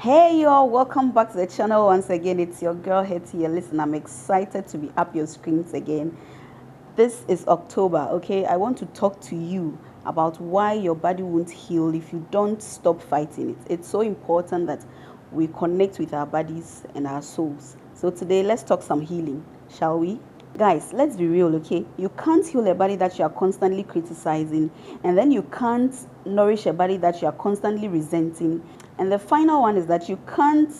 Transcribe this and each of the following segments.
Hey y'all, welcome back to the channel once again. It's your girl Hetty here. Listen, I'm excited to be up your screens again. This is October, okay? I want to talk to you about why your body won't heal if you don't stop fighting it. It's so important that we connect with our bodies and our souls. So today, let's talk some healing, shall we? Guys, let's be real, okay? You can't heal a body that you are constantly criticizing, and then you can't nourish a body that you are constantly resenting. And the final one is that you can't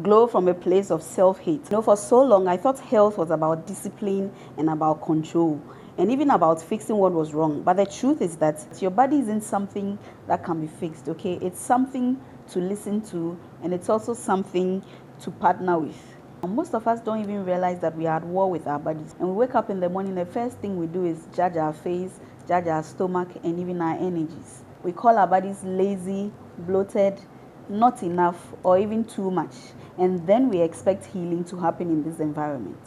glow from a place of self-hate. For so long, I thought health was about discipline and about control, and even about fixing what was wrong. But the truth is that your body isn't something that can be fixed, okay? It's something to listen to, and it's also something to partner with. Most of us don't even realize that we are at war with our bodies. And we wake up in the morning, the first thing we do is judge our face, judge our stomach, and even our energies. We call our bodies lazy, bloated, not enough, or even too much. And then we expect healing to happen in this environment.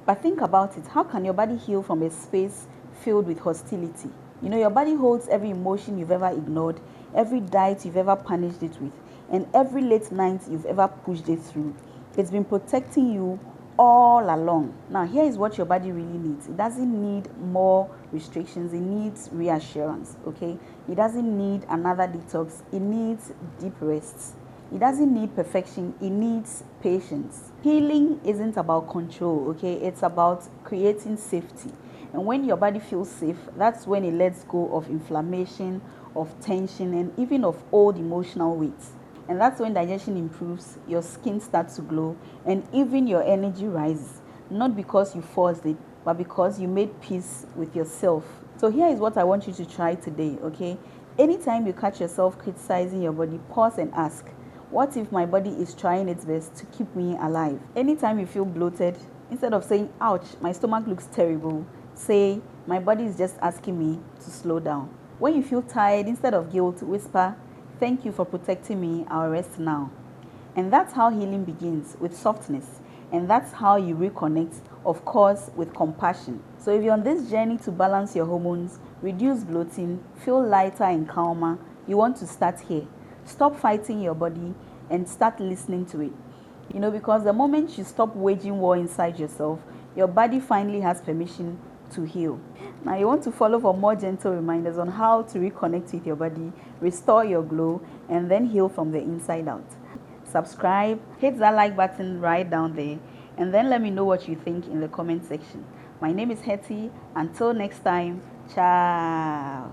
But think about it. How can your body heal from a space filled with hostility? Your body holds every emotion you've ever ignored, every diet you've ever punished it with, and every late night you've ever pushed it through. It's been protecting you all along. Now, here is what your body really needs. It doesn't need more restrictions. It needs reassurance, okay? It doesn't need another detox. It needs deep rests. It doesn't need perfection. It needs patience. Healing isn't about control, okay? It's about creating safety. And when your body feels safe, that's when it lets go of inflammation, of tension, and even of old emotional weights. And that's when digestion improves, your skin starts to glow, and even your energy rises. Not because you forced it, but because you made peace with yourself. So here is what I want you to try today, okay? Anytime you catch yourself criticizing your body, pause and ask, what if my body is trying its best to keep me alive? Anytime you feel bloated, instead of saying, ouch, my stomach looks terrible, say, my body is just asking me to slow down. When you feel tired, instead of guilt, whisper, thank you for protecting me, I'll rest now. And that's how healing begins, with softness. And that's how you reconnect, of course, with compassion. So if you're on this journey to balance your hormones, reduce bloating, feel lighter and calmer, you want to start here. Stop fighting your body and start listening to it. Because the moment you stop waging war inside yourself, your body finally has permission to heal. Now, you want to follow for more gentle reminders on how to reconnect with your body, restore your glow, and then heal from the inside out. Subscribe, hit that like button right down there, and then let me know what you think in the comment section. My name is Hetty. Until next time, ciao.